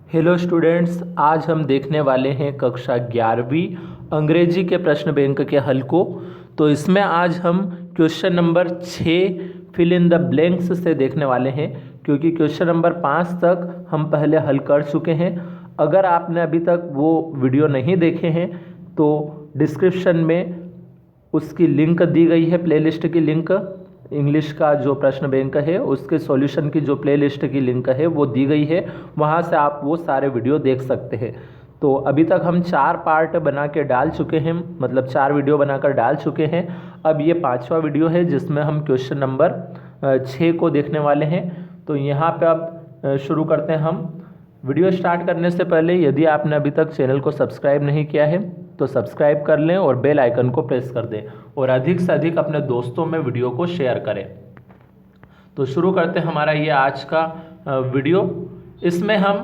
Hello students, आज हम देखने वाले हैं कक्षा 11वीं अंग्रेजी के प्रश्न बैंक के हल को। तो इसमें आज हम question number 6 fill in the blanks से देखने वाले हैं, क्योंकि क्वेश्चन नंबर 5 तक हम पहले हल कर चुके हैं। अगर आपने अभी तक वो वीडियो नहीं देखे हैं तो डिस्क्रिप्शन में उसकी लिंक दी गई है, प्लेलिस्ट की लिंक। इंग्लिश का जो प्रश्न बैंक है उसके सॉल्यूशन की जो प्लेलिस्ट की लिंक है वो दी गई है, वहाँ से आप वो सारे वीडियो देख सकते हैं। तो अभी तक हम 4 पार्ट बना के डाल चुके हैं, मतलब 4 वीडियो बनाकर डाल चुके हैं। अब ये 5वां वीडियो है जिसमें हम क्वेश्चन नंबर 6 को देखने वाले हैं। तो यहाँ पे अब शुरू करते हैं हम। वीडियो स्टार्ट करने से पहले यदि आपने अभी तक चैनल को सब्सक्राइब नहीं किया है तो सब्सक्राइब कर लें और बेल आइकन को प्रेस कर दें और अधिक से अधिक अपने दोस्तों में वीडियो को शेयर करें। तो शुरू करते हैं हमारा ये आज का वीडियो। इसमें हम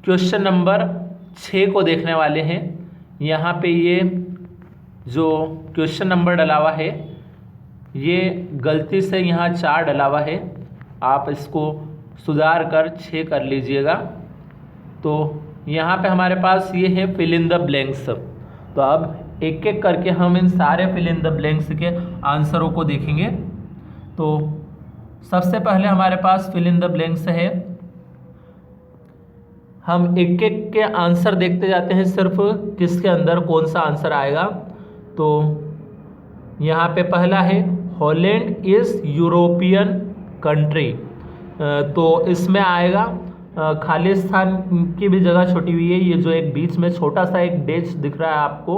क्वेश्चन नंबर 6 को देखने वाले हैं। यहाँ पे ये जो क्वेश्चन नंबर डला हुआ है ये गलती से यहाँ 4 डला हुआ है, आप इसको सुधार कर 6 कर लीजिएगा। तो यहाँ पे हमारे पास ये है फिल इन द ब्लैंक्स। तो अब एक एक करके हम इन सारे फिल इन द ब्लैंक्स के आंसरों को देखेंगे। तो सबसे पहले हमारे पास फिल इन द ब्लैंक्स है। हम एक एक के आंसर देखते जाते हैं, सिर्फ किसके अंदर कौन सा आंसर आएगा। तो यहाँ पे पहला है हॉलैंड इज यूरोपियन कंट्री। तो इसमें आएगा खालिस्तान की भी जगह छोटी हुई है। ये जो एक बीच में छोटा सा एक डैश दिख रहा है आपको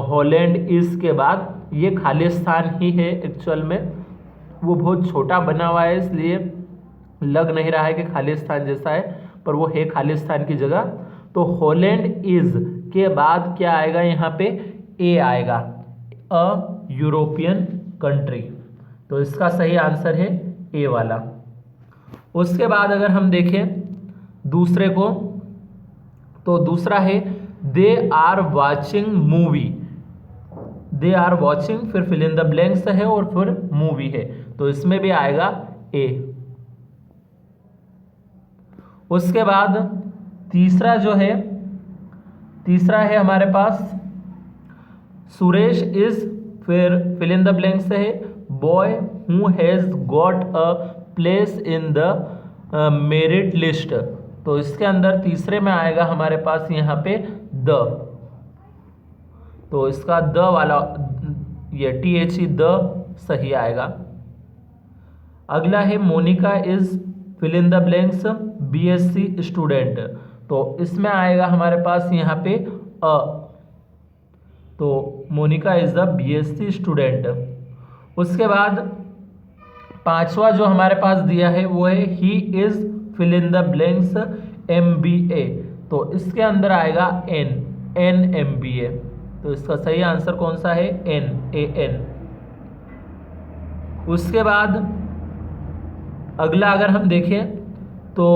हॉलैंड इज के बाद, ये खालिस्तान ही है एक्चुअल में। वो बहुत छोटा बना हुआ है इसलिए लग नहीं रहा है कि खालिस्तान जैसा है, पर वो है खालिस्तान की जगह। तो हॉलैंड इज के बाद क्या आएगा, यहाँ पे ए आएगा, अ यूरोपियन कंट्री। तो इसका सही आंसर है ए वाला। उसके बाद अगर हम देखें दूसरे को, तो दूसरा है they are watching movie. They are watching, फिर फिल इन द ब्लैंक्स है और फिर मूवी है, तो इसमें भी आएगा ए। उसके बाद तीसरा जो है, तीसरा है हमारे पास सुरेश इज, फिर फिल इन द ब्लैंक्स है boy who has got a place in the merit list. तो इसके अंदर तीसरे में आएगा हमारे पास यहाँ पे द। तो इसका द वाला ये THE द सही आएगा। अगला है Monica is fill in the blanks BSc student. तो इसमें आएगा हमारे पास यहाँ पे अ। तो Monica is the BSc student. उसके बाद पांचवा जो हमारे पास दिया है वो है he is fill in the blanks MBA। तो इसके अंदर आएगा N MBA। तो इसका सही आंसर कौन सा है, NAN। उसके बाद अगला अगर हम देखें तो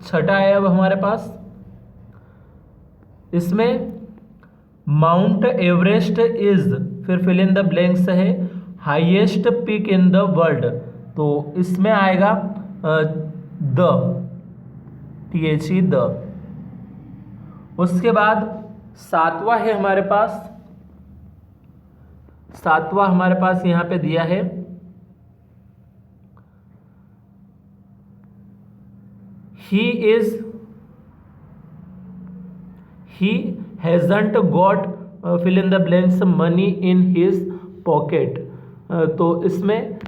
छठा है अब हमारे पास, इसमें माउंट एवरेस्ट इज, फिर फिल इन द ब्लैंक्स है highest peak in the world. तो इसमें आएगा द THE द। उसके बाद सातवां है हमारे पास, सातवां हमारे पास यहां पे दिया है he hasn't got fill in the blanks money in his pocket। तो इसमें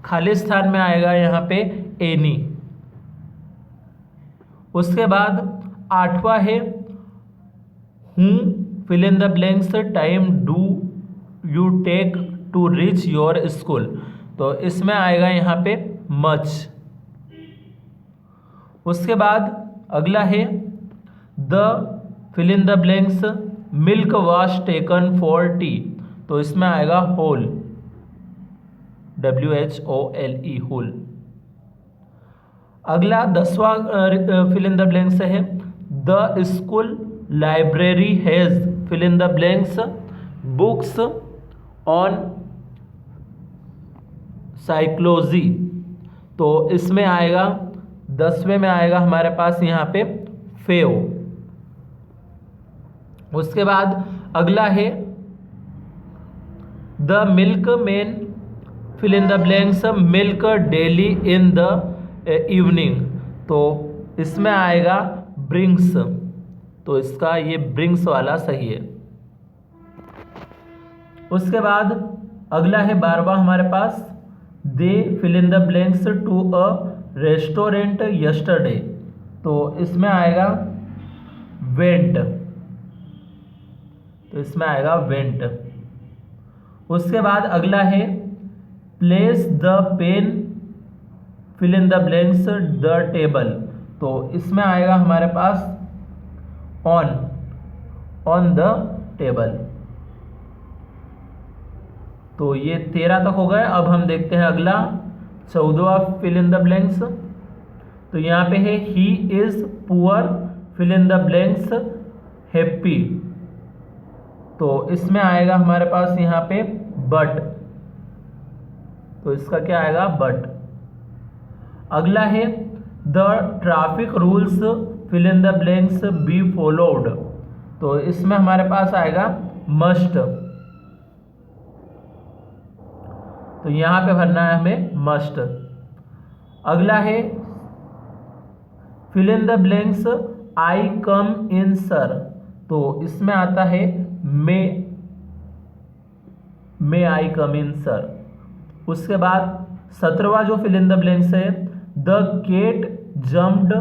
खालिस्तान में आएगा यहाँ पे एनी। उसके बाद आठवां है हूँ fill in the blanks time do you take to reach your school. तो इसमें आएगा यहाँ पे मच। उसके बाद अगला है the fill in the blanks milk was taken for tea. तो इसमें आएगा होल, WHOLE होल। अगला 10वां फिल इन द ब्लैंक्स है the school library has fill in the blanks books on psychology. तो इसमें आएगा 10वें में आएगा हमारे पास यहाँ पे फेव। उसके बाद अगला है the milkman fill in the blanks milk daily in the evening, तो इसमें आएगा ब्रिंग्स, तो इसका ये ब्रिंग्स वाला सही है। उसके बाद अगला है 12वां हमारे पास they fill in the blanks to a restaurant yesterday, तो इसमें आएगा वेंट, तो इसमें आएगा वेंट। उसके बाद अगला है place the pen fill in the blanks the table, तो इसमें आएगा हमारे पास ऑन द टेबल। तो ये 13 तक हो गए। अब हम देखते हैं अगला 14वां फिल इन द ब्लैंक्स, तो यहाँ पे है he is poor fill in the blanks happy, तो इसमें आएगा हमारे पास यहाँ पे बट, तो इसका क्या आएगा बट। अगला है the traffic rules fill in the blanks be followed, तो इसमें हमारे पास आएगा मस्ट, तो यहां पे भरना है हमें मस्ट। अगला है fill in the blanks I come in sir, तो इसमें आता है मे आई कम इन सर। उसके बाद 17वां जो फिल इन द ब्लैंक्स है the cat jumped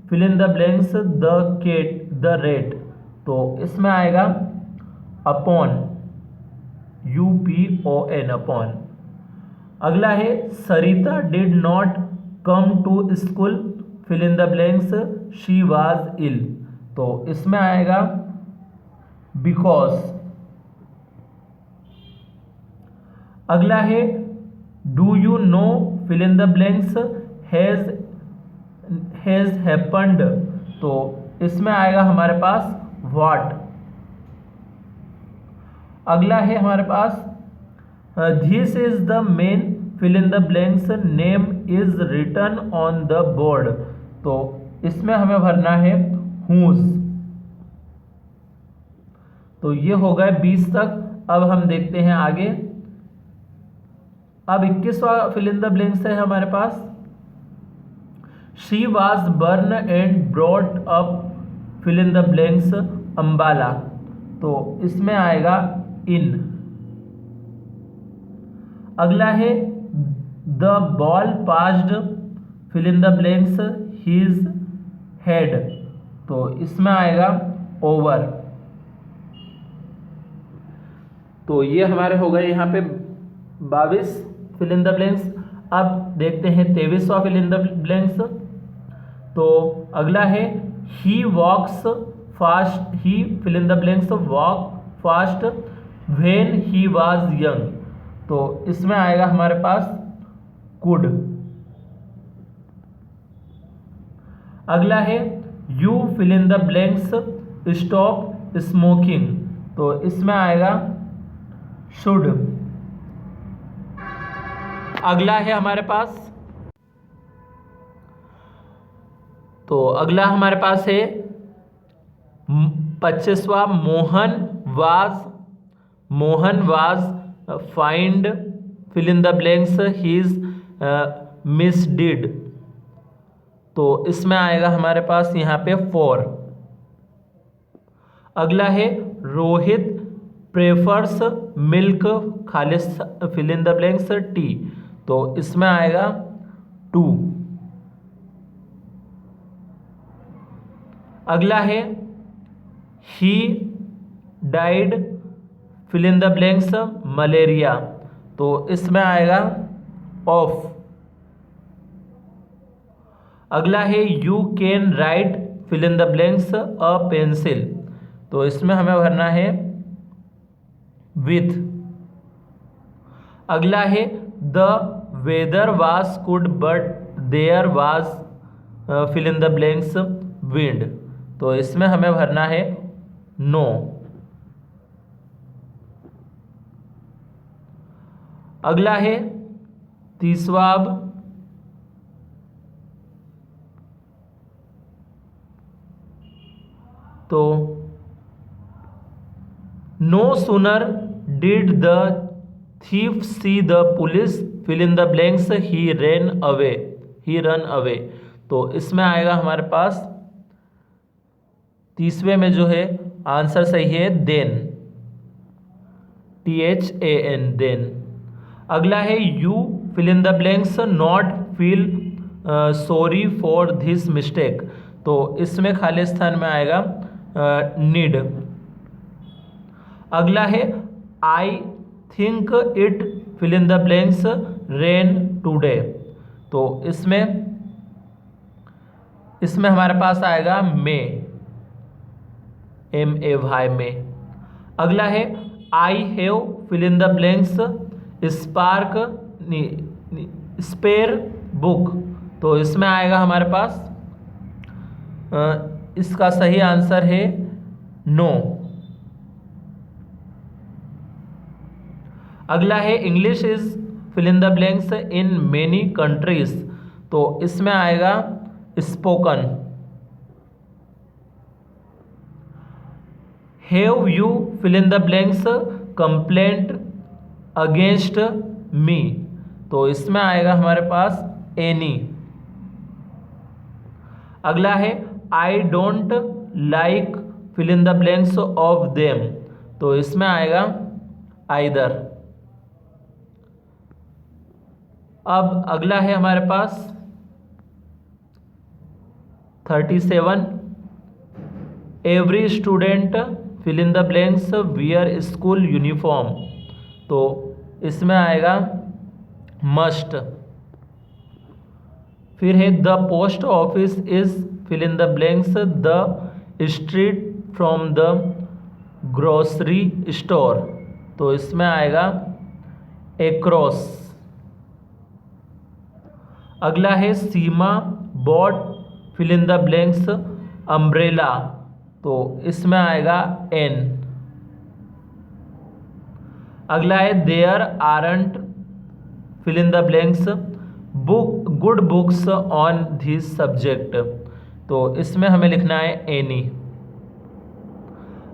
fill in the blanks the rat, तो इसमें आएगा अपॉन UPON अपॉन। अगला है Sarita did not come to school fill in the blanks she was ill, तो इसमें आएगा बिकॉज। अगला है do you know fill in the blanks has happened, तो इसमें आएगा हमारे पास व्हाट। अगला है हमारे पास this is the main fill in the blanks name is written on the board, तो इसमें हमें भरना है हुज। तो ये हो गए 20 तक। अब हम देखते हैं आगे। अब 21वां फिल इन द ब्लैंक्स है हमारे पास she was born and brought up fill in the blanks Ambala, तो इसमें आएगा इन। अगला है the ball passed fill in the blanks his head, तो इसमें आएगा ओवर। तो ये हमारे हो गए यहाँ पे 22 फिल इन द ब्लैंक्स। अब देखते हैं 23वां फिल इन द ब्लैंक्स। तो अगला है he walks fast, he fill in the blanks walk fast when he was young, तो इसमें आएगा हमारे पास कुड। अगला है you fill in the blanks stop smoking, तो इसमें आएगा शुड। अगला है हमारे पास, तो अगला हमारे पास है 25वां Mohan was fined fill in the blanks his misdeed, तो इसमें आएगा हमारे पास यहाँ पे 4। अगला है रोहित प्रेफर्स मिल्क खालिस fill in the blanks tea, तो इसमें आएगा 2। अगला है he died fill in the blanks malaria, तो इसमें आएगा ऑफ। अगला है you can write fill in the blanks a pencil, तो इसमें हमें भरना है विथ। अगला है the weather was good but there was fill in the blanks wind, तो इसमें हमें भरना है नो। अगला है 30वां तो no sooner did the thief see the police fill in the blanks he run away. तो इसमें आएगा हमारे पास तीसरे में जो है आंसर सही है देन, THAN देन। अगला है you fill in the blanks not feel sorry for this mistake. तो इसमें खाली स्थान में आएगा नीड। अगला है I think it fill in the blanks rain today. तो इसमें हमारे पास आएगा मे, MAY में। अगला है I have fill in the blanks spark spare book. तो इसमें आएगा हमारे पास इसका सही आंसर है नो। अगला है English is fill in the blanks in many countries. तो इसमें आएगा spoken. Have you fill in the blanks complaint against me. तो इसमें आएगा हमारे पास एनी। अगला है I don't like fill in the blanks of them. तो इसमें आएगा आइदर। अब अगला है हमारे पास 37 every student fill in the blanks wear school uniform. तो इसमें आएगा मस्ट। फिर है the post office is fill in the blanks the street from the grocery store. तो इसमें आएगा एक्रॉस। अगला है Seema bought fill in the blanks umbrella. तो इसमें आएगा एन। अगला है there aren't fill in the blanks good books on this subject. तो इसमें हमें लिखना है एनी।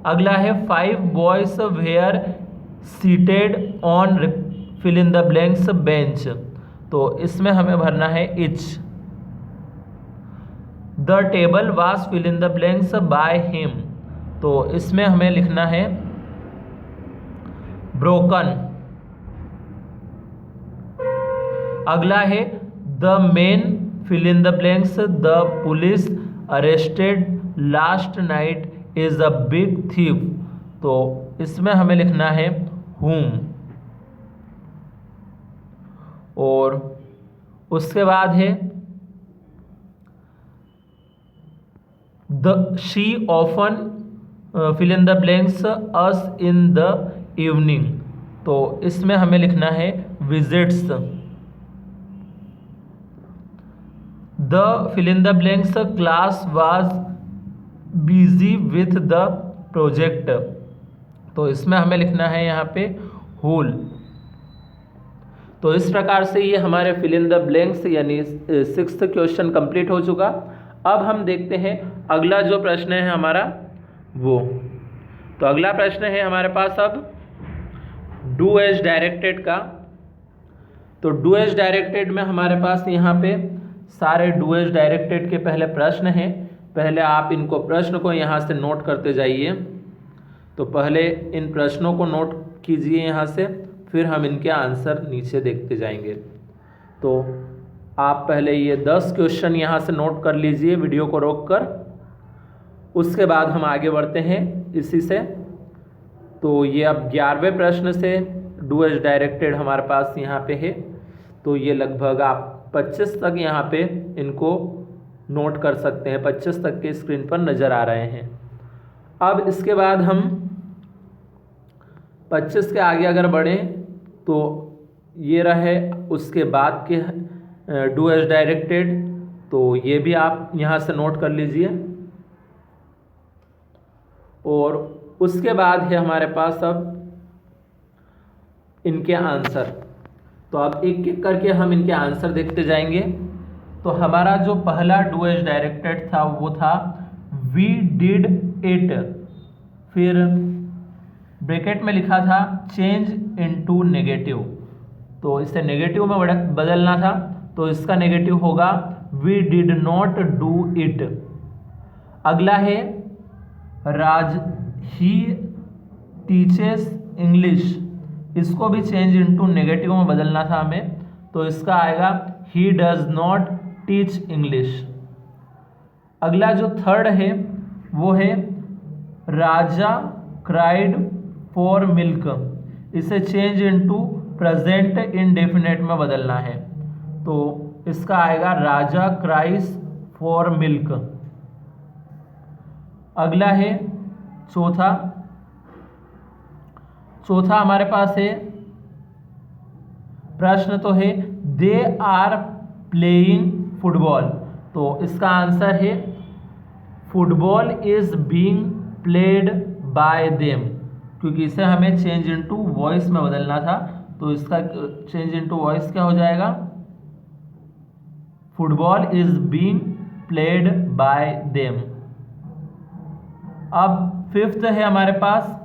अगला है 5 boys were seated on fill in the blanks bench. तो इसमें हमें भरना है each. The table was fill in the blanks by him. तो इसमें हमें लिखना है ब्रोकन। अगला है the main fill in the blanks the police arrested last night is a big thief. तो इसमें हमें लिखना है whom। और उसके बाद है she often fill in the blanks us in the evening. तो इसमें हमें लिखना है visits. The fill in the blanks class was busy with the project. तो इसमें हमें लिखना है यहाँ पे होल। तो इस प्रकार से ये हमारे फिल इन द ब्लैंक्स यानी 6th क्वेश्चन कंप्लीट हो चुका। अब हम देखते हैं अगला जो प्रश्न है हमारा वो। तो अगला प्रश्न है हमारे पास अब डू एज डायरेक्टेड का। तो डू एज डायरेक्टेड में हमारे पास यहाँ पे सारे डू एज डायरेक्टेड के पहले प्रश्न हैं। पहले आप इनको प्रश्न को यहाँ से नोट करते जाइए। तो पहले इन प्रश्नों को नोट कीजिए यहाँ से, फिर हम इनके आंसर नीचे देखते जाएंगे। तो आप पहले ये 10 क्वेश्चन यहाँ से नोट कर लीजिए वीडियो को रोककर, उसके बाद हम आगे बढ़ते हैं इसी से। तो ये अब 11वें प्रश्न से डू एज डायरेक्टेड हमारे पास यहाँ पे है। तो ये लगभग आप 25 तक यहाँ पे इनको नोट कर सकते हैं, 25 तक के स्क्रीन पर नज़र आ रहे हैं। अब इसके बाद हम 25 के आगे अगर बढ़ें तो ये रहे उसके बाद के डू एज डायरेक्टेड। तो ये भी आप यहाँ से नोट कर लीजिए। और उसके बाद है हमारे पास अब इनके आंसर। तो अब एक एक करके हम इनके आंसर देखते जाएंगे। तो हमारा जो पहला डू एज डायरेक्टेड था वो था वी डिड इट, फिर ब्रैकेट में लिखा था चेंज इनटू नेगेटिव, तो इसे नेगेटिव में बदलना था, तो इसका नेगेटिव होगा we did not do it. अगला है राज ही टीचेस इंग्लिश, इसको भी चेंज इनटू नेगेटिव में बदलना था हमें, तो इसका आएगा he does not teach English. अगला जो थर्ड है वो है राजा क्राइड फॉर मिल्क, इसे चेंज इनटू प्रेजेंट इंडेफिनेट में बदलना है, तो इसका आएगा राजा क्राइस फॉर मिल्क। अगला है चौथा हमारे पास है प्रश्न तो है दे आर प्लेइंग फुटबॉल, तो इसका आंसर है football is being played by them, क्योंकि इसे हमें चेंज इनटू वॉइस में बदलना था, तो इसका चेंज इनटू वॉइस क्या हो जाएगा, football is being played by them. अब फिफ्थ है हमारे पास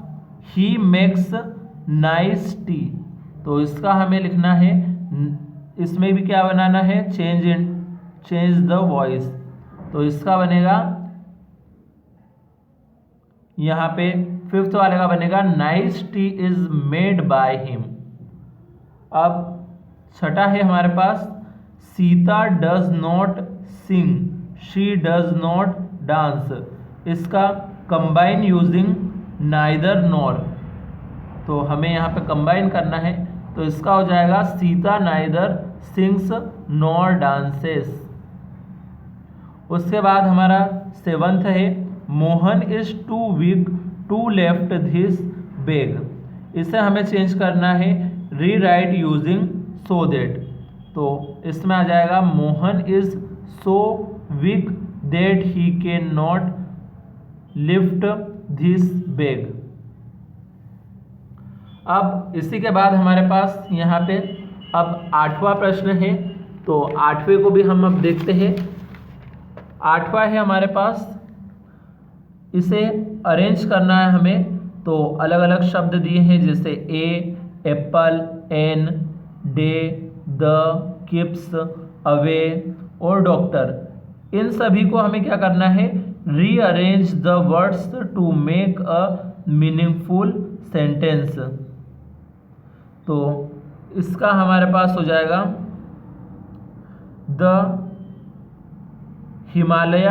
ही मेक्स नाइस टी, तो इसका हमें लिखना है, इसमें भी क्या बनाना है, चेंज द वॉइस, तो इसका बनेगा यहाँ पे फिफ्थ वाले का बनेगा nice tea is made by him. अब छठा है हमारे पास Sita does not sing she does not dance, इसका कंबाइन यूजिंग नाइदर नॉर, तो हमें यहाँ पे कंबाइन करना है, तो इसका हो जाएगा Sita neither sings nor dances. उसके बाद हमारा सेवंथ है Mohan is too weak to left this bag, इसे हमें चेंज करना है री राइट यूजिंग सो दैट, तो इसमें आ जाएगा Mohan is so weak that he can not lift this bag. अब इसी के बाद हमारे पास यहाँ पे अब आठवां प्रश्न है, तो आठवें को भी हम अब देखते हैं। आठवां है हमारे पास, इसे अरेंज करना है हमें, तो अलग अलग शब्द दिए हैं जैसे a apple, an, day, the, keeps, away और डॉक्टर, इन सभी को हमें क्या करना है, rearrange the words to make a meaningful sentence, तो इसका हमारे पास हो जाएगा द हिमालय,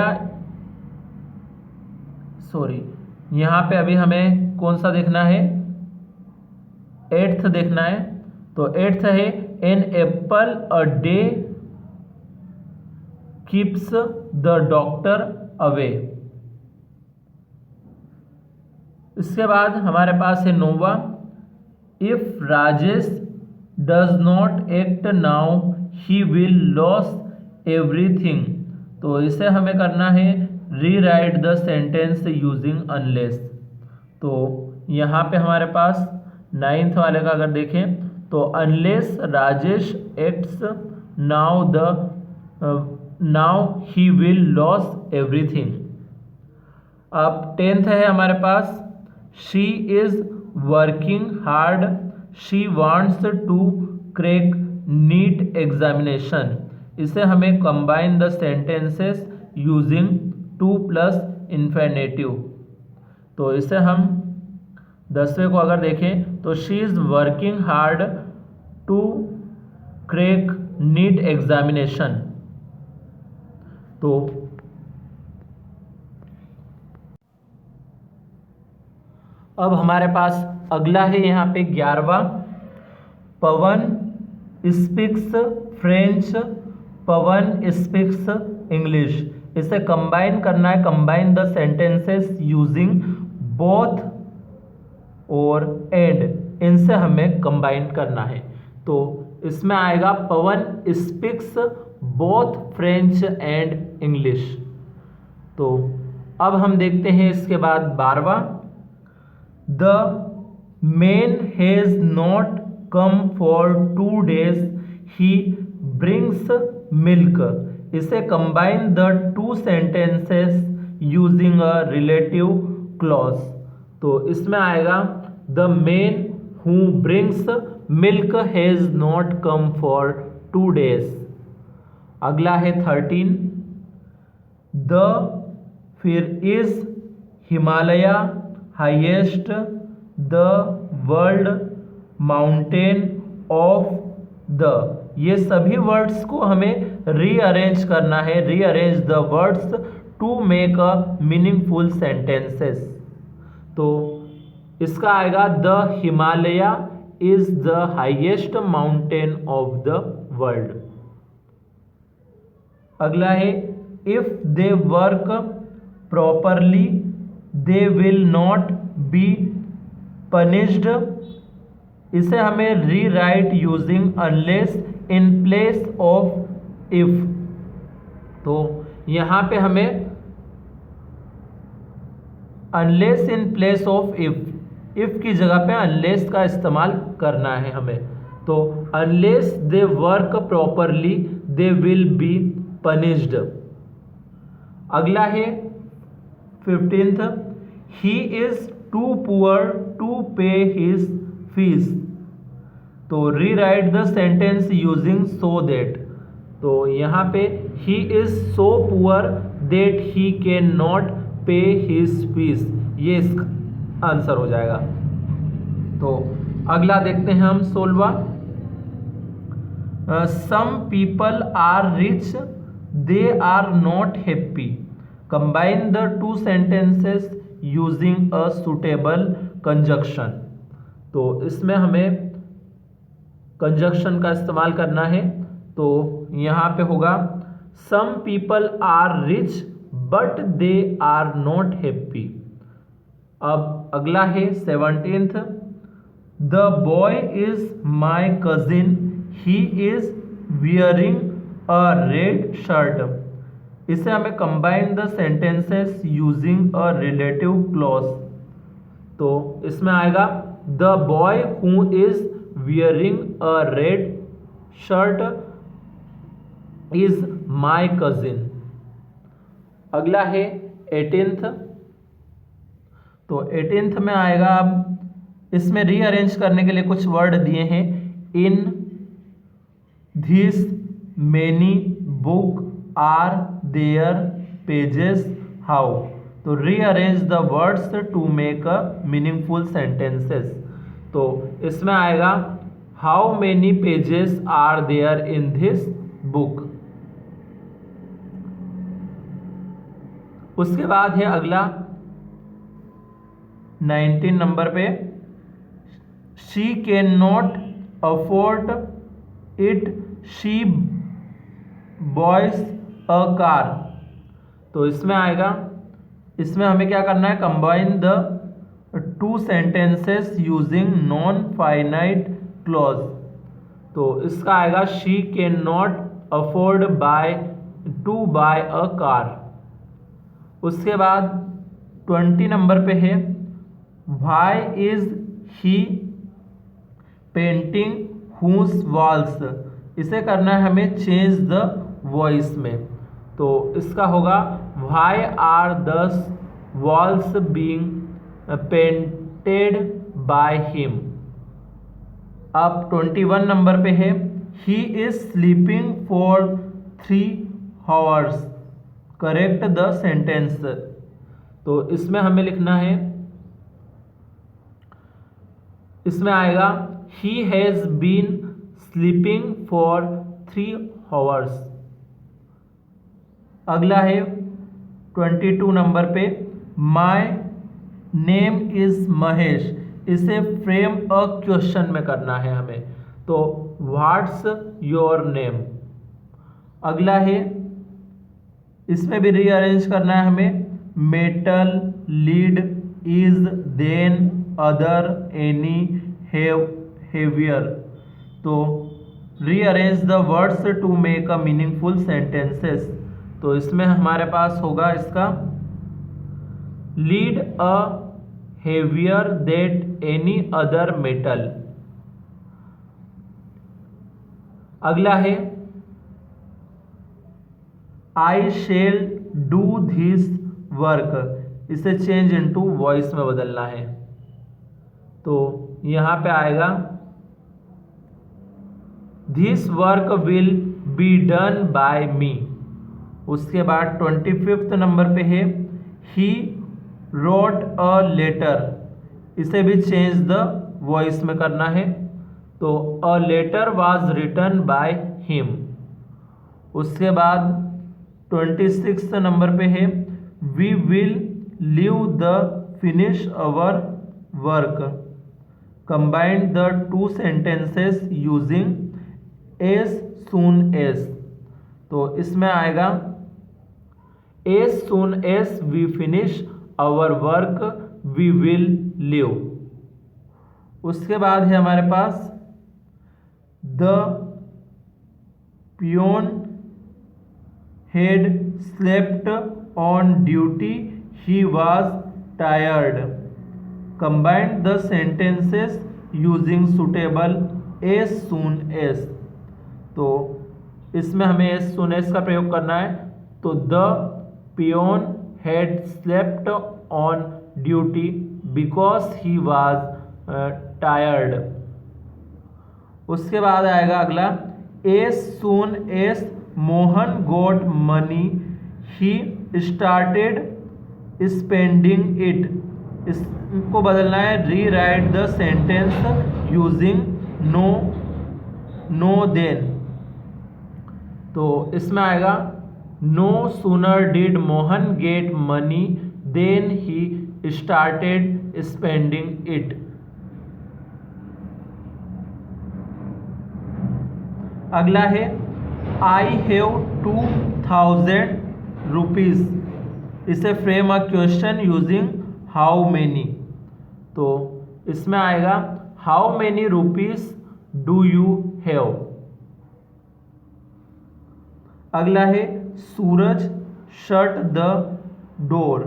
यहाँ पे अभी हमें कौन सा देखना है, एट्थ देखना है, तो एट्थ है an apple a day keeps the doctor away. इसके बाद हमारे पास है नोवा, if Rajesh does not act now he will lose everything, तो इसे हमें करना है rewrite the sentence using unless, तो यहाँ पे हमारे पास नाइन्थ वाले का अगर देखें तो unless Rajesh acts now he will lose everything. अब टेंथ है हमारे पास she is working hard she wants to crack NEET examination, इसे हमें combine the sentences using to plus infinitive, तो इसे हम 10वें को अगर देखें तो she is working hard to crack NEET examination, तो अब हमारे पास अगला है यहाँ पे 11वां, Pavan speaks French, Pavan speaks English, इसे कंबाइन करना है, combine the sentences using both और एंड, इनसे हमें कंबाइन करना है, तो इसमें आएगा Pavan speaks both French and English. तो अब हम देखते हैं इसके बाद 12वां, the man has not come for 2 days he brings milk, इसे combine the 2 sentences using a relative clause. तो इसमें आएगा the man who brings milk has not come for 2 days। अगला है 13, the fir is Himalaya highest the world mountain of the. ये सभी words को हमें रीअरेंज करना है, rearrange the words to make a meaningful sentences. तो इसका आएगा the Himalaya is the highest mountain of the world. अगला है if they work properly they will not be punished. इसे हमें rewrite using unless in place of if. तो यहां पे हमें unless in place of if की जगह पे अनलेस का इस्तेमाल करना है हमें। तो unless they work properly they will be punished. अगला है 15th, he is too poor to pay his fees. तो rewrite the sentence using so that. तो यहाँ पे he is so poor that he can not pay his fees, ये इसका answer हो जाएगा। तो अगला देखते हैं हम 16वां, some people are rich they are not happy. Combine the two sentences using a suitable conjunction. तो इसमें हमें कंजक्शन का इस्तेमाल करना है। तो यहाँ पे होगा some people are rich but they are not happy. अब अगला है 17th, the boy is my cousin he is wearing a red shirt. इसे हमें combine the sentences using a relative clause. तो इसमें आएगा the boy who is wearing a red shirt is my cousin. अगला है 18th। तो 18th में आएगा, अब इसमें रीअरेंज करने के लिए कुछ वर्ड दिए हैं, in this many book are there pages how. तो rearrange the words to make a meaningful sentences. तो इसमें आएगा how many pages are there in this book. उसके बाद है अगला 19 नंबर पे, she can not afford it she buys a car. तो इसमें आएगा, इसमें हमें क्या करना है, combine the two sentences using non finite clause. तो इसका आएगा she can not afford to buy a car. उसके बाद 20 नंबर पे है, why is he painting whose walls. इसे करना है हमें चेंज द वॉइस में। तो इसका होगा why are the walls being painted by him. अब 21 नंबर पे है, he is sleeping for 3 hours। Correct the sentence. तो इसमें हमें लिखना है, इसमें आएगा he has been sleeping for 3 hours। अगला है 22 नंबर पे, माई नेम इज महेश। इसे फ्रेम अ क्वेश्चन में करना है हमें। तो व्हाट्स योर नेम। अगला है, इसमें भी रीअरेंज करना है हमें, metal lead is then other any heavier. तो rearrange the words to make a meaningful sentences. तो इसमें हमारे पास होगा इसका lead a heavier that any other metal. अगला है, I shall do this work, इसे चेंज इनटू वॉइस में बदलना है। तो यहाँ पे आएगा this work will be done by me. उसके बाद 25 नंबर पे है ही रोट अ लेटर, इसे भी चेंज द वॉइस में करना है। तो a letter was written by him. उसके बाद 26 नंबर पे है we will leave the finish our work, combine the two sentences using as soon as. तो इसमें आएगा as soon as we finish our work we will leave. उसके बाद है हमारे पास the peon had slept on duty he was tired, combined the sentences using suitable as soon as. तो इसमें हमें एज सून एज का प्रयोग करना है। तो the peon had slept on duty because he was tired. उसके बाद आएगा अगला as soon as Mohan got money he started spending it. इसको बदलना है rewrite the sentence using no than. तो इसमें आएगा no sooner did Mohan get money than he started spending it. अगला है आई हैव 2000 रुपीज, इसे frame a question using how many. तो इसमें आएगा how many rupees do you have. अगला है Suraj shut the door,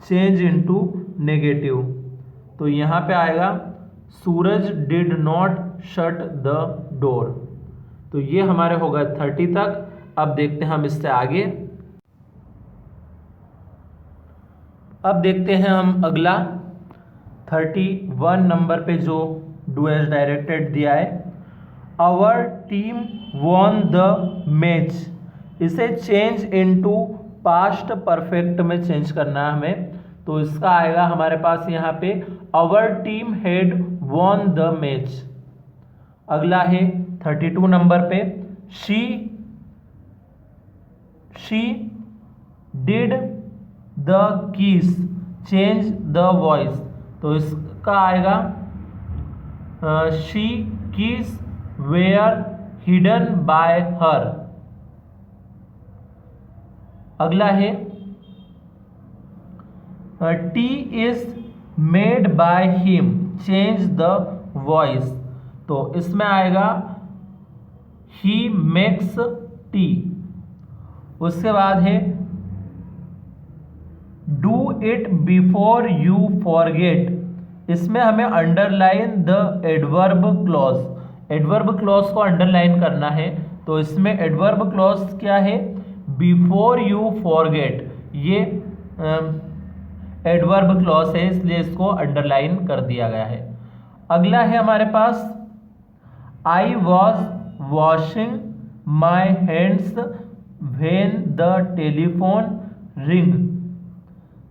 change into negative. तो यहाँ पे आएगा Suraj did not shut the door. तो ये हमारे हो गए 30 तक। अब देखते हैं हम इससे आगे। अब देखते हैं हम अगला 31 नंबर पे जो डू एज डायरेक्टेड दिया है। Our team won the match, इसे चेंज इनटू पास्ट परफेक्ट में चेंज करना है हमें। तो इसका आएगा हमारे पास यहाँ पे our team had won the match. अगला है 32 नंबर पे she did the keys change the voice. तो इसका आएगा she keys were hidden by her. अगला है tea is made by him change the voice. तो इसमें आएगा ही मेक्स टी। उसके बाद है do it before you forget, इसमें हमें underline the adverb clause. Adverb clause को अंडरलाइन करना है। तो इसमें एडवर्ब क्लॉज क्या है बिफोर यू फॉरगेट, ये एडवर्ब क्लॉज है, इसलिए इसको अंडरलाइन कर दिया गया है। अगला है हमारे पास I was washing my hands when the telephone ring.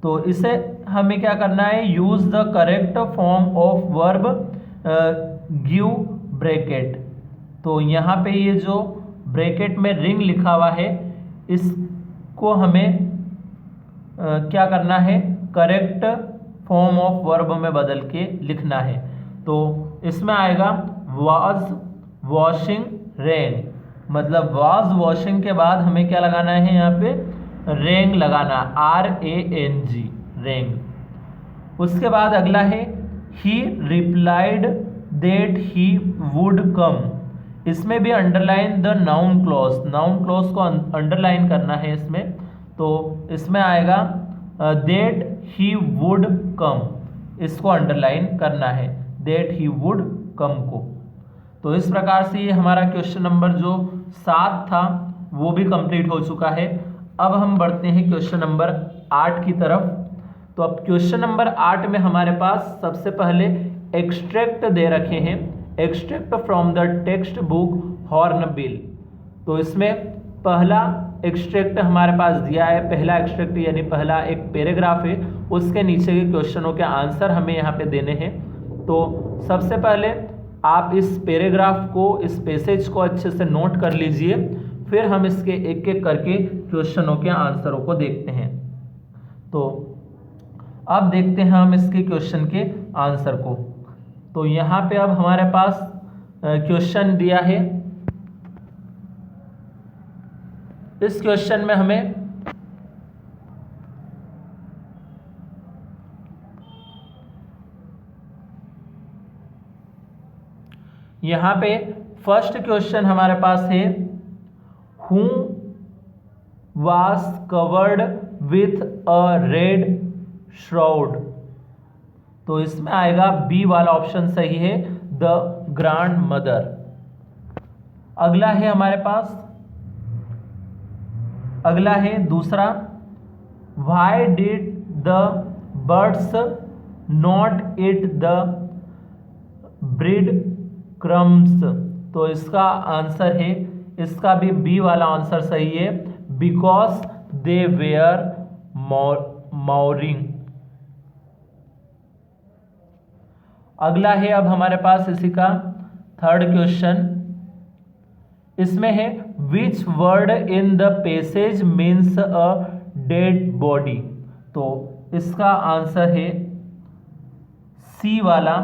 तो इसे हमें क्या करना है use the correct form of verb give bracket. तो यहाँ पे ये जो ब्रैकेट में रिंग लिखा हुआ है इसको हमें क्या करना है करेक्ट फॉर्म ऑफ वर्ब में बदल के लिखना है। तो इसमें आएगा वाज वॉशिंग रेंग, मतलब वाज वॉशिंग के बाद हमें क्या लगाना है यहाँ पे रेंग लगाना, RANG रेंग। उसके बाद अगला है ही replied that he would come. इसमें भी underline the noun clause, noun clause को अंडरलाइन करना है इसमें। तो इसमें आएगा दैट ही वुड कम, इसको अंडरलाइन करना है दैट ही वुड कम को। तो इस प्रकार से ये हमारा क्वेश्चन नंबर जो 7 था वो भी कंप्लीट हो चुका है। अब हम बढ़ते हैं क्वेश्चन नंबर 8 की तरफ। तो अब क्वेश्चन नंबर 8 में हमारे पास सबसे पहले एक्सट्रैक्ट दे रखे हैं, extract from the text book hornbill. तो इसमें पहला एक्सट्रैक्ट हमारे पास दिया है, पहला एक्सट्रैक्ट यानी पहला एक पैराग्राफ है, उसके नीचे के क्वेश्चनों के आंसर हमें यहाँ पे देने हैं। तो सबसे पहले आप इस पैराग्राफ को, इस पैसेज को अच्छे से नोट कर लीजिए, फिर हम इसके एक एक करके क्वेश्चनों के आंसरों को देखते हैं। तो अब देखते हैं हम इसके क्वेश्चन के आंसर को। तो यहाँ पे अब हमारे पास क्वेश्चन दिया है। इस क्वेश्चन में हमें यहाँ पे फर्स्ट क्वेश्चन हमारे पास है, who was covered with a red shroud. तो इसमें आएगा बी वाला ऑप्शन सही है, द ग्रैंड मदर। अगला है हमारे पास, अगला है दूसरा, why did the birds not eat the breed crumbs. तो इसका आंसर है, इसका भी बी वाला आंसर सही है, बिकॉज दे वेयर मॉरिंग। अगला है अब हमारे पास इसी का थर्ड क्वेश्चन। इसमें है, which word in the passage means a dead body. तो इसका आंसर है सी वाला,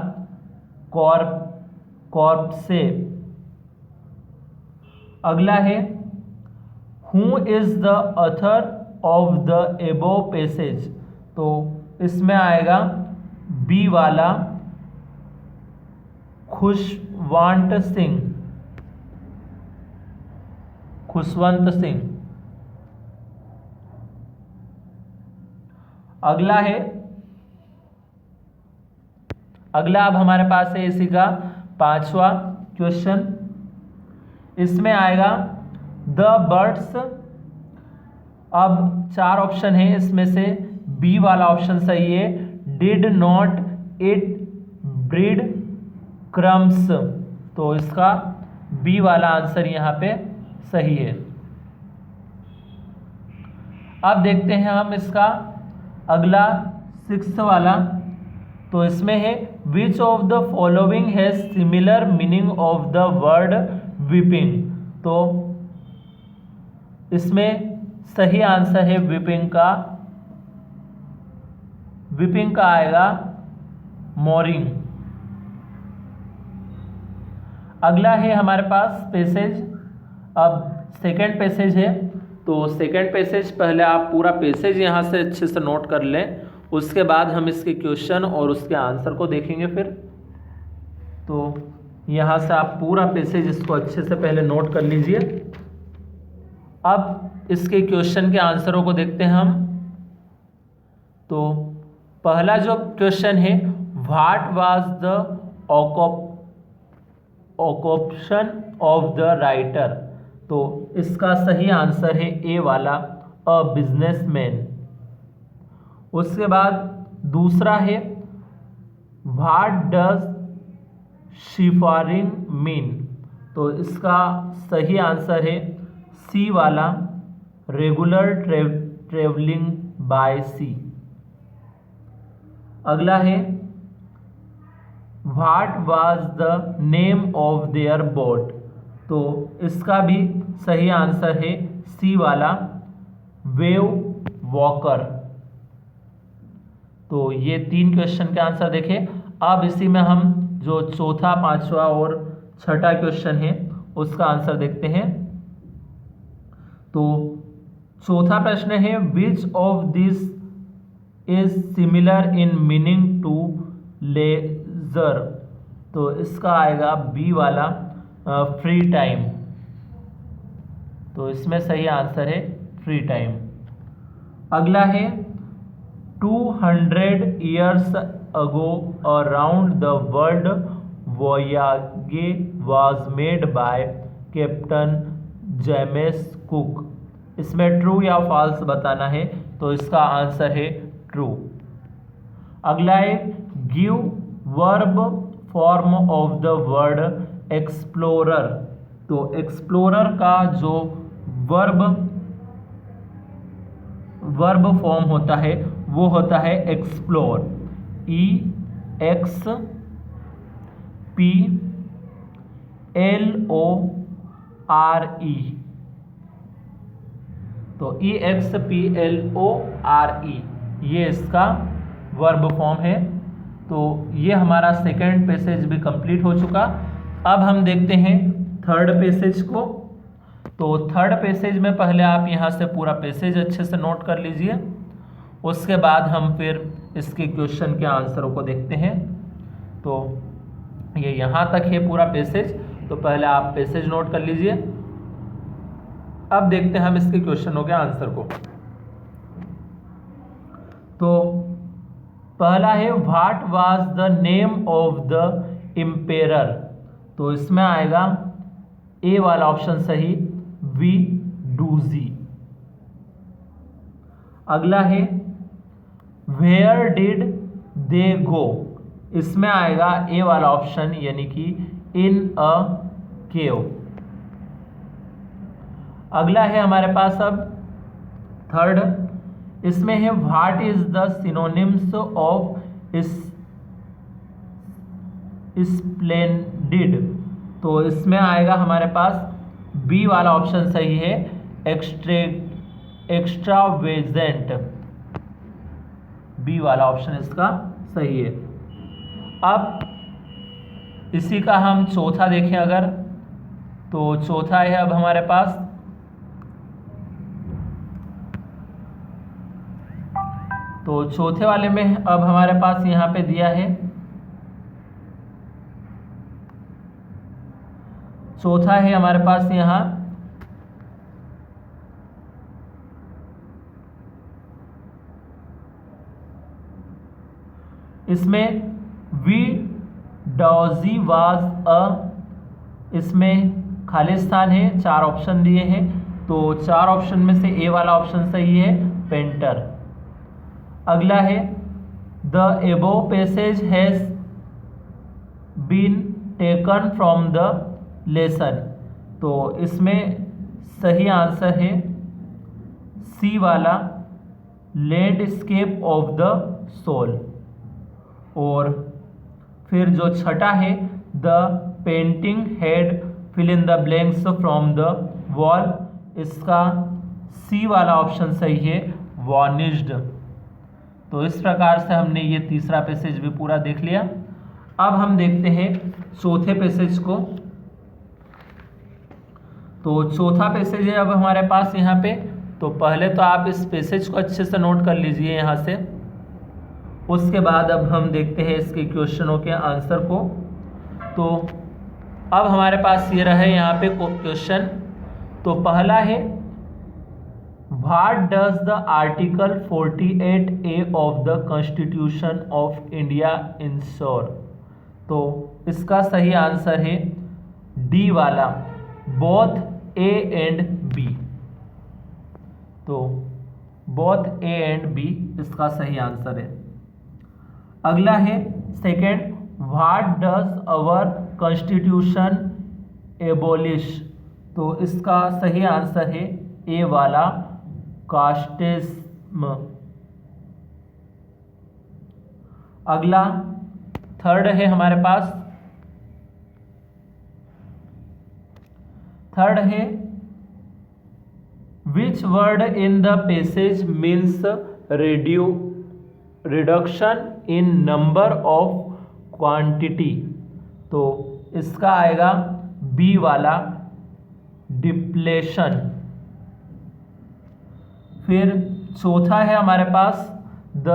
कॉर्पसे। अगला है, who is the author of the above passage. तो इसमें आएगा बी वाला, खुशवंत सिंह, खुशवंत सिंह। अगला है, अगला अब हमारे पास है इसी का पांचवा क्वेश्चन। इसमें आएगा द बर्ड्स। अब 4 ऑप्शन है, इसमें से बी वाला ऑप्शन सही है, did not it breed crumbs. तो इसका बी वाला आंसर यहाँ पे सही है। अब देखते हैं हम इसका अगला 6 वाला। तो इसमें है, which of the following has similar meaning of the word weeping. तो इसमें सही आंसर है वीपिंग का, वीपिंग का आएगा मोरिंग। अगला है हमारे पास पैसेज। अब सेकंड पैसेज है, तो सेकंड पैसेज पहले आप पूरा पैसेज यहाँ से अच्छे से नोट कर लें, उसके बाद हम इसके क्वेश्चन और उसके आंसर को देखेंगे फिर। तो यहाँ से आप पूरा पैसेज इसको अच्छे से पहले नोट कर लीजिए। अब इसके क्वेश्चन के आंसरों को देखते हैं हम। तो पहला जो क्वेश्चन है, what was the occupation of the writer. तो इसका सही आंसर है ए वाला, अ बिजनेसमैन। उसके बाद दूसरा है, व्हाट डज शिफारिंग मीन। तो इसका सही आंसर है सी वाला, रेगुलर ट्रेवलिंग बाय सी। अगला है, what was the name of their boat. तो इसका भी सही आंसर है सी वाला, वेव वॉकर। तो ये 3 क्वेश्चन के आंसर देखें। अब इसी में हम जो चौथा, पांचवा और छठा क्वेश्चन है उसका आंसर देखते हैं। तो चौथा प्रश्न है, which of this is similar in meaning to leisure. तो इसका आएगा बी वाला, फ्री टाइम। तो इसमें सही आंसर है फ्री टाइम। अगला है, 200 years ago around the world voyage was made by Captain James cook. इसमें ट्रू या फॉल्स बताना है तो इसका आंसर है ट्रू। अगला है give verb form of the word explorer. तो एक्सप्लोरर का जो वर्ब फॉर्म होता है वो होता है एक्सप्लोर, EXPLORE। तो EXPLORE ये इसका वर्ब फॉर्म है। तो ये हमारा सेकंड पैसेज भी कंप्लीट हो चुका। अब हम देखते हैं थर्ड पैसेज को। तो थर्ड पैसेज में पहले आप यहाँ से पूरा पैसेज अच्छे से नोट कर लीजिए, उसके बाद हम फिर इसके क्वेश्चन के आंसरों को देखते हैं। तो ये यहाँ तक है पूरा पैसेज, तो पहले आप पैसेज नोट कर लीजिए। अब देखते हैं हम इसके क्वेश्चनों के आंसर को। तो पहला है what was the name of the emperor. तो इसमें आएगा ए वाला ऑप्शन सही, वी-डू-जी। अगला है वेयर डिड दे गो। इसमें आएगा ए वाला ऑप्शन यानी कि इन अ केव। अगला है हमारे पास अब थर्ड, इसमें है what is the synonyms of splendid. तो इसमें आएगा हमारे पास बी वाला ऑप्शन सही है, एक्स्ट्रावेजेंट। बी वाला ऑप्शन इसका सही है। अब इसी का हम चौथा देखें अगर, तो चौथा है अब हमारे पास, तो चौथे वाले में अब हमारे पास यहाँ पे दिया है, चौथा है हमारे पास यहाँ इसमें वी डॉजी वाज अ, इसमें खाली स्थान है, चार ऑप्शन दिए हैं। तो चार ऑप्शन में से ए वाला ऑप्शन सही है, पेंटर। अगला है the above passage has been taken from the lesson. तो इसमें सही आंसर है सी वाला, लैंडस्केप ऑफ द सोल। और फिर जो छठा है the painting had fill in the blanks from the wall, इसका सी वाला ऑप्शन सही है, वार्निश्ड। तो इस प्रकार से हमने ये तीसरा पैसेज भी पूरा देख लिया। अब हम देखते हैं चौथे पैसेज को। तो चौथा पैसेज है अब हमारे पास यहाँ पे। तो पहले तो आप इस पैसेज को अच्छे से नोट कर लीजिए यहाँ से, उसके बाद अब हम देखते हैं इसके क्वेश्चनों के आंसर को। तो अब हमारे पास ये रहे यहाँ पे क्वेश्चन। तो पहला है what does the article 48A of the constitution of India ensure. तो इसका सही आंसर है डी वाला, बोथ ए एंड बी। तो बोथ ए एंड बी इसका सही आंसर है। अगला है second, what does our constitution abolish. तो इसका सही आंसर है ए वाला, कास्टिज्म। अगला थर्ड है हमारे पास, थर्ड है which word in the passage means reduction in number of quantity. तो इसका आएगा बी वाला, डिप्लेशन। फिर चौथा है हमारे पास the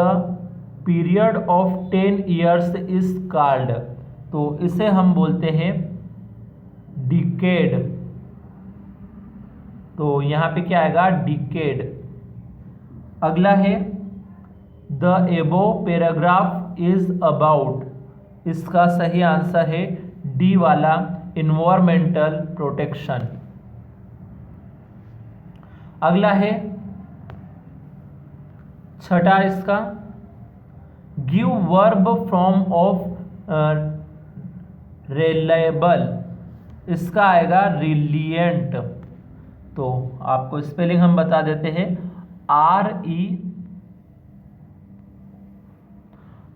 period of 10 years is called. तो इसे हम बोलते हैं डिकेड। तो यहाँ पे क्या आएगा, डिकेड। अगला है the above paragraph is about. इसका सही आंसर है डी वाला, इन्वायरमेंटल प्रोटेक्शन। अगला है छठा इसका give verb from of reliable, इसका आएगा रिलिएंट। तो आपको स्पेलिंग हम बता देते हैं,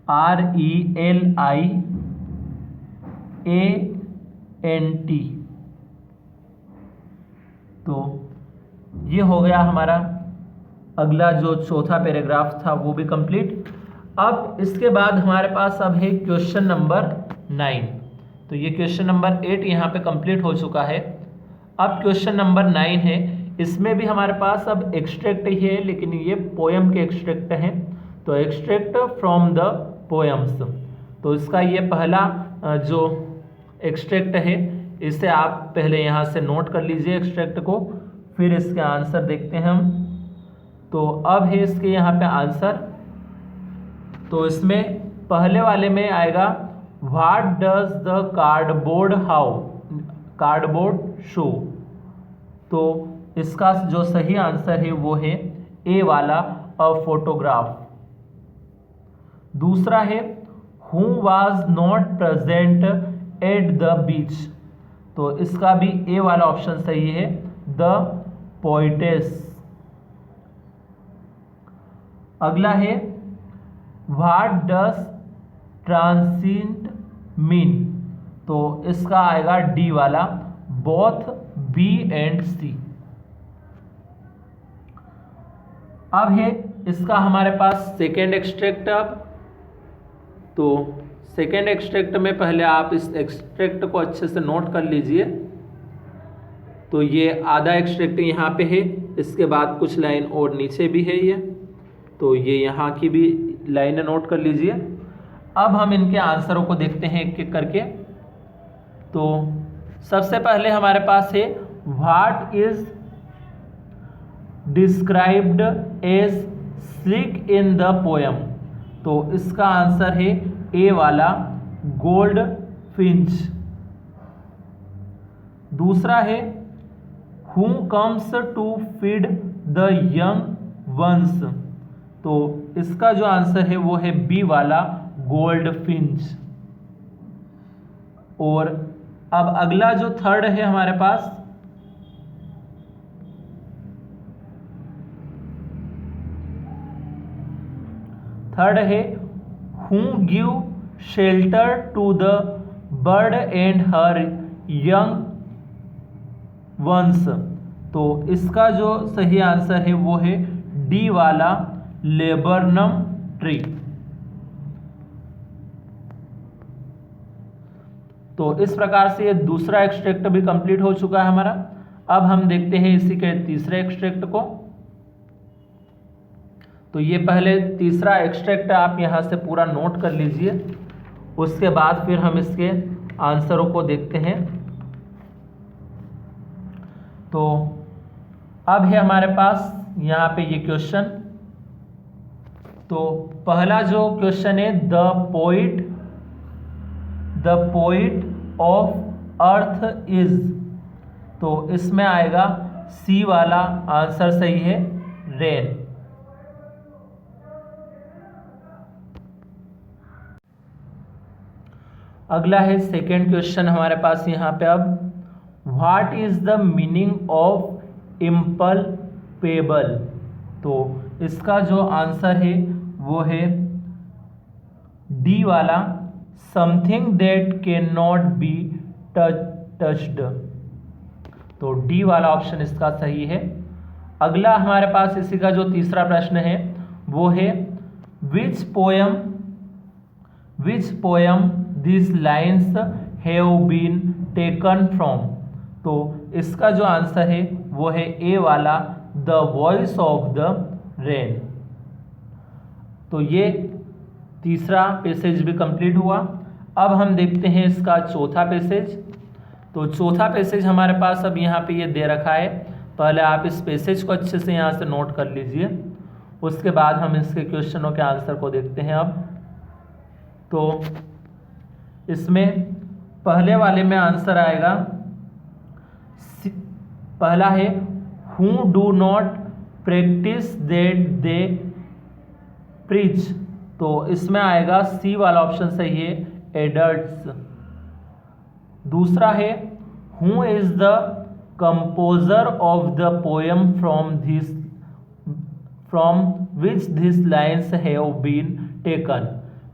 RELIANT। तो ये हो गया हमारा अगला जो चौथा पैराग्राफ था वो भी कंप्लीट। अब इसके बाद हमारे पास अब है क्वेश्चन नंबर 9। तो ये क्वेश्चन नंबर 8 यहाँ पे कंप्लीट हो चुका है। अब क्वेश्चन नंबर 9 है, इसमें भी हमारे पास अब एक्सट्रैक्ट ही है, लेकिन ये पोएम के एक्सट्रैक्ट हैं। तो एक्सट्रैक्ट फ्रॉम द पोएम्स, तो इसका ये पहला जो एक्सट्रैक्ट है इसे आप पहले यहाँ से नोट कर लीजिए एक्सट्रैक्ट को, फिर इसके आंसर देखते हैं हम। तो अब है इसके यहाँ पे आंसर। तो इसमें पहले वाले में आएगा what does the cardboard show. तो इसका जो सही आंसर है वो है ए वाला, अ फोटोग्राफ। दूसरा है who was not present at the beach. तो इसका भी ए वाला ऑप्शन सही है, द पोइटेस। अगला है व्हाट डज ट्रांसिएंट मीन। तो इसका आएगा डी वाला, बोथ बी एंड सी। अब है इसका हमारे पास सेकेंड एक्सट्रैक्ट। अब तो सेकेंड एक्सट्रैक्ट में पहले आप इस एक्सट्रैक्ट को अच्छे से नोट कर लीजिए। तो ये आधा एक्सट्रैक्ट यहाँ पे है, इसके बाद कुछ लाइन और नीचे भी है ये, तो ये यहाँ की भी लाइनें नोट कर लीजिए। अब हम इनके आंसरों को देखते हैं एक एक करके। तो सबसे पहले हमारे पास है what is described as slick in the poem. तो इसका आंसर है ए वाला, गोल्ड फिंच। दूसरा है who comes to feed the young ones. तो इसका जो आंसर है वो है बी वाला, गोल्ड फिंच। और अब अगला जो थर्ड है हमारे पास, थर्ड है who give shelter to the bird and her young ones. तो इसका जो सही आंसर है वो है डी वाला, लेबरनम ट्री। तो इस प्रकार से ये दूसरा एक्सट्रैक्ट भी कंप्लीट हो चुका है हमारा। अब हम देखते हैं इसी के तीसरे एक्सट्रैक्ट को। तो ये पहले तीसरा एक्सट्रैक्ट आप यहाँ से पूरा नोट कर लीजिए, उसके बाद फिर हम इसके आंसरों को देखते हैं। तो अब है हमारे पास यहाँ पे ये क्वेश्चन। तो पहला जो क्वेश्चन है the poet of earth is. तो इसमें आएगा सी वाला, आंसर सही है रेन। अगला है सेकेंड क्वेश्चन हमारे पास यहाँ पे। अब what is the meaning of impalpable. तो इसका जो आंसर है वो है डी वाला, something that can not be touched. तो डी वाला ऑप्शन इसका सही है। अगला हमारे पास इसी का जो तीसरा प्रश्न है वो है which poem this lines have been taken from. तो इसका जो आंसर है वो है ए वाला, the voice of the rain. तो ये तीसरा पैसेज भी कंप्लीट हुआ। अब हम देखते हैं इसका चौथा पैसेज। तो चौथा पैसेज हमारे पास अब यहाँ पे ये दे रखा है, पहले आप इस पैसेज को अच्छे से यहाँ से नोट कर लीजिए, उसके बाद हम इसके क्वेश्चनों के आंसर को देखते हैं। अब तो इसमें पहले वाले में आंसर आएगा, पहला है who do not practice that they preach, तो इसमें आएगा सी वाला ऑप्शन सही है, एडल्ट्स। दूसरा है who is the composer of the poem from which this lines have been taken,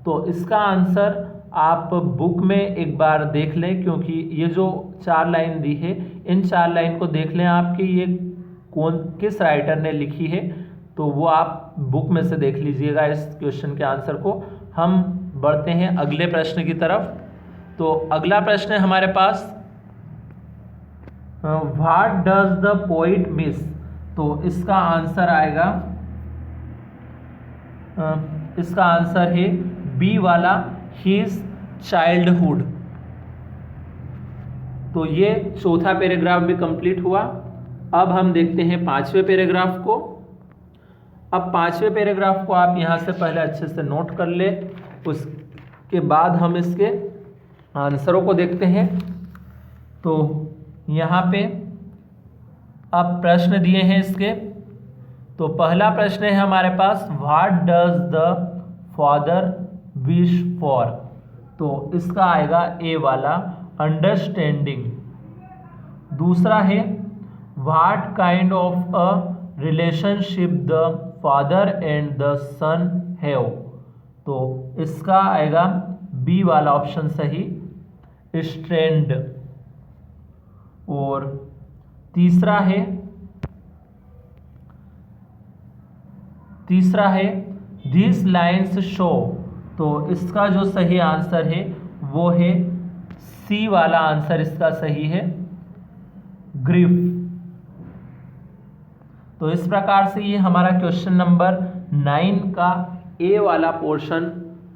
तो इसका आंसर आप बुक में एक बार देख लें, क्योंकि ये जो 4 लाइन दी है इन 4 लाइन को देख लें आप कि ये किस राइटर ने लिखी है, तो वो आप बुक में से देख लीजिएगा इस क्वेश्चन के आंसर को। हम बढ़ते हैं अगले प्रश्न की तरफ। तो अगला प्रश्न है हमारे पास, what does the poet miss, तो इसका आंसर आएगा, इसका आंसर है बी वाला, हिज चाइल्डहुड। तो ये चौथा पैराग्राफ भी कंप्लीट हुआ। अब हम देखते हैं 5वें पैराग्राफ को। अब 5वें पैराग्राफ को आप यहाँ से पहले अच्छे से नोट कर ले, उसके बाद हम इसके आंसरों को देखते हैं। तो यहाँ पे अब प्रश्न दिए हैं इसके। तो पहला प्रश्न है हमारे पास, what does the father wish for, तो इसका आएगा ए वाला, अंडरस्टैंडिंग। दूसरा है what kind of a relationship the father and the son have, तो इसका आएगा बी वाला ऑप्शन सही, स्ट्रेंड। और तीसरा है दिस लाइन्स शो, तो इसका जो सही आंसर है वो है सी वाला आंसर, इसका सही है, ग्रीफ। तो इस प्रकार से ये हमारा क्वेश्चन नंबर 9 का ए वाला पोर्शन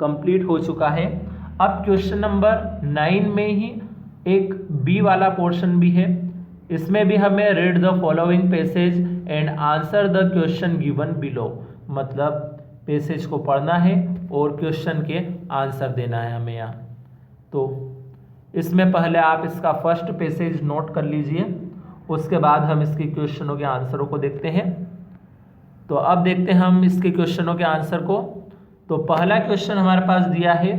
कंप्लीट हो चुका है। अब क्वेश्चन नंबर 9 में ही एक बी वाला पोर्शन भी है। इसमें भी हमें read the following passage and answer the question given below, मतलब पैसेज को पढ़ना है और क्वेश्चन के आंसर देना है हमें यहाँ। तो इसमें पहले आप इसका फर्स्ट पैसेज नोट कर लीजिए, उसके बाद हम इसके क्वेश्चनों के आंसरों को देखते हैं। तो अब देखते हैं हम इसके क्वेश्चनों के आंसर को। तो पहला क्वेश्चन हमारे पास दिया है,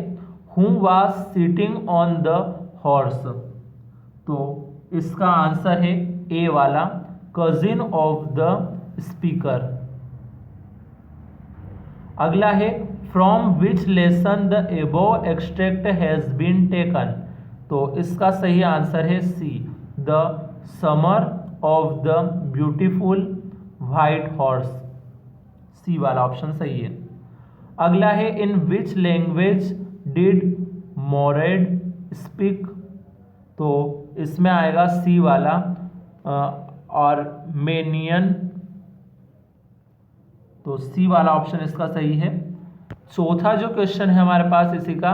who was sitting on the horse, तो इसका आंसर है ए वाला, कजिन ऑफ द स्पीकर। अगला है from which lesson the above extract has been taken, तो इसका सही आंसर है C, the summer of the beautiful white horse, C वाला ऑप्शन सही है। अगला है in which language did Mourad speak, तो इसमें आएगा सी वाला, आर्मेनियन, तो सी वाला ऑप्शन इसका सही है। चौथा जो क्वेश्चन है हमारे पास इसी का,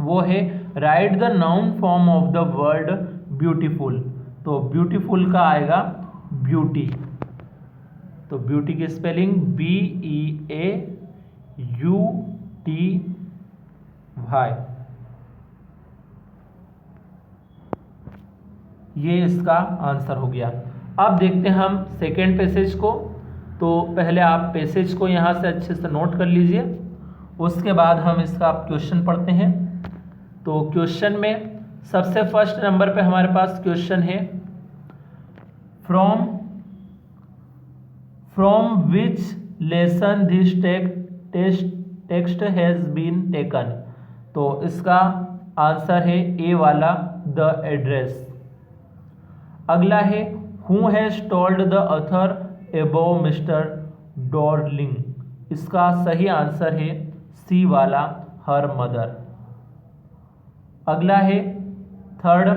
वो है right the noun form of the word beautiful, तो ब्यूटीफुल का आएगा ब्यूटी, तो ब्यूटी की स्पेलिंग BEAUTY, ये इसका आंसर हो गया। अब देखते हैं हम सेकेंड पैसेज को। तो पहले आप पैसेज को यहाँ से अच्छे से नोट कर लीजिए, उसके बाद हम इसका क्वेश्चन पढ़ते हैं। तो क्वेश्चन में सबसे फर्स्ट नंबर पे हमारे पास क्वेश्चन है, from which lesson this text has been taken, तो इसका आंसर है ए वाला, द एड्रेस। अगला है who has told the author above mister Darling, इसका सही आंसर है सी वाला, हर मदर। अगला है third,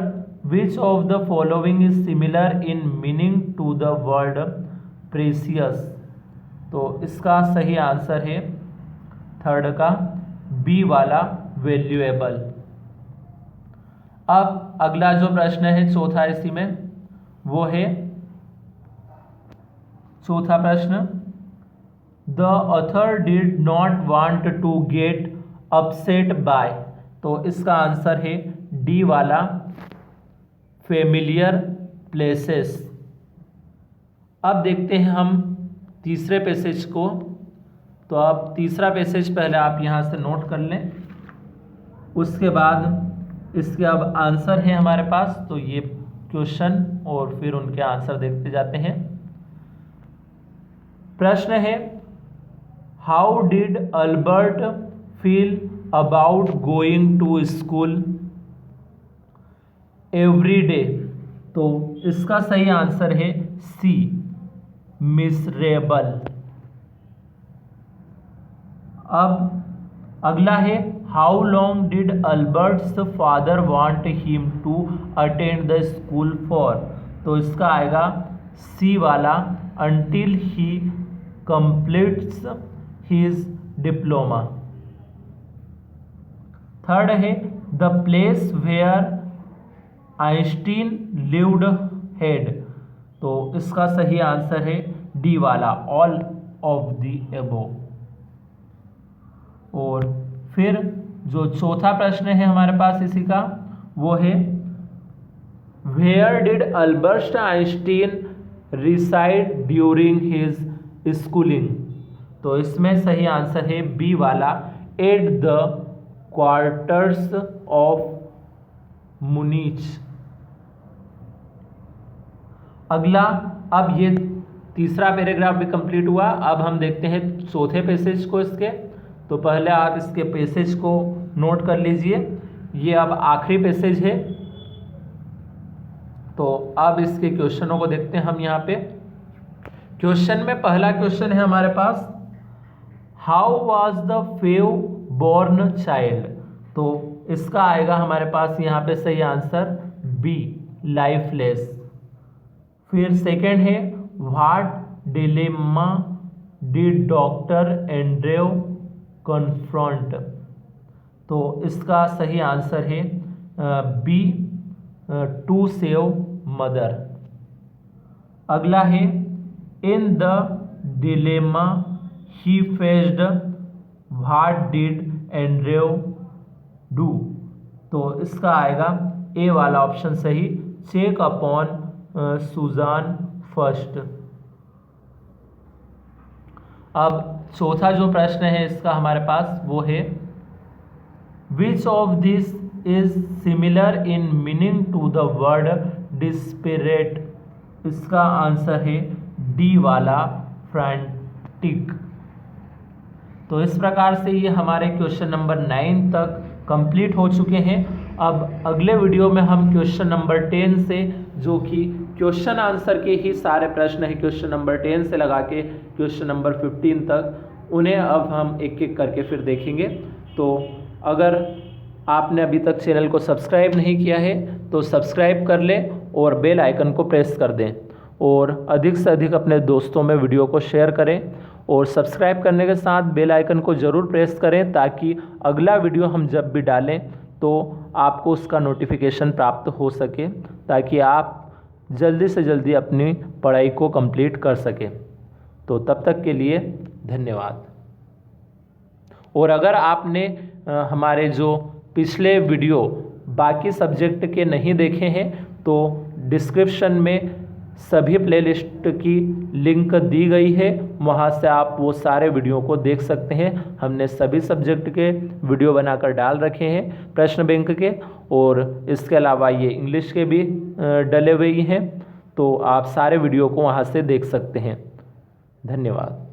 which of the following is similar in meaning to the word precious, तो इसका सही आंसर है थर्ड का, बी वाला, वैल्यूएबल। अब अगला जो प्रश्न है चौथा इसी में, वो है चौथा प्रश्न, the author did not want to get upset by, तो इसका आंसर है डी वाला, फेमिलियर प्लेसेस। अब देखते हैं हम तीसरे पैसेज को। तो अब तीसरा पैसेज पहले आप यहाँ से नोट कर लें, उसके बाद इसके अब आंसर है हमारे पास। तो ये क्वेश्चन और फिर उनके आंसर देखते जाते हैं। प्रश्न है, how did Albert feel about going to school every day. तो इसका सही आंसर है सी, मिसरेबल। अब अगला है, how long did Albert's father want him to attend the school for. तो इसका आएगा सी वाला, until he completes his diploma. Third है, the place where Einstein lived head. तो इसका सही आंसर है डी वाला, ऑल ऑफ द एबोव। और फिर जो चौथा प्रश्न है हमारे पास इसी का, वो है, where did Albert Einstein reside during his schooling. तो इसमें सही आंसर है बी वाला, at the quarters of Munich. अगला, अब ये तीसरा पैराग्राफ भी कंप्लीट हुआ। अब हम देखते हैं चौथे पैसेज को इसके। तो पहले आप इसके पैसेज को नोट कर लीजिए, ये अब आखिरी पैसेज है। तो अब इसके क्वेश्चनों को देखते हैं हम यहाँ पे। क्वेश्चन में पहला क्वेश्चन है हमारे पास, how was the fave born child. तो इसका आएगा हमारे पास यहाँ पे सही आंसर बी, लाइफलेस। फिर सेकंड है, what dilemma did doctor Andrew confront. तो इसका सही आंसर है बी, टू सेव मदर। अगला है, in the dilemma he faced what did Andrew do. तो इसका आएगा ए वाला ऑप्शन सही, चेक अपॉन सुजान फर्स्ट। अब चौथा जो प्रश्न है इसका हमारे पास, वो है, which of this is similar in meaning to the word desperate. इसका आंसर है डी वाला, फ्रैंटिक। तो इस प्रकार से ये हमारे क्वेश्चन नंबर 9 तक कंप्लीट हो चुके हैं। अब अगले वीडियो में हम क्वेश्चन नंबर 10 से, जो कि क्वेश्चन आंसर के ही सारे प्रश्न हैं, क्वेश्चन नंबर 10 से लगा के क्वेश्चन नंबर 15 तक, उन्हें अब हम एक एक करके फिर देखेंगे। तो अगर आपने अभी तक चैनल को सब्सक्राइब नहीं किया है तो सब्सक्राइब कर लें और बेल आइकन को प्रेस कर दें, और अधिक से अधिक अपने दोस्तों में वीडियो को शेयर करें, और सब्सक्राइब करने के साथ बेल आइकन को ज़रूर प्रेस करें, ताकि अगला वीडियो हम जब भी डालें तो आपको उसका नोटिफिकेशन प्राप्त हो सके, ताकि आप जल्दी से जल्दी अपनी पढ़ाई को कंप्लीट कर सकें। तो तब तक के लिए धन्यवाद। और अगर आपने हमारे जो पिछले वीडियो बाकी सब्जेक्ट के नहीं देखे हैं तो डिस्क्रिप्शन में सभी प्लेलिस्ट की लिंक दी गई है, वहाँ से आप वो सारे वीडियो को देख सकते हैं। हमने सभी सब्जेक्ट के वीडियो बनाकर डाल रखे हैं प्रश्न बैंक के, और इसके अलावा ये इंग्लिश के भी डले हुए हैं। तो आप सारे वीडियो को वहाँ से देख सकते हैं। धन्यवाद।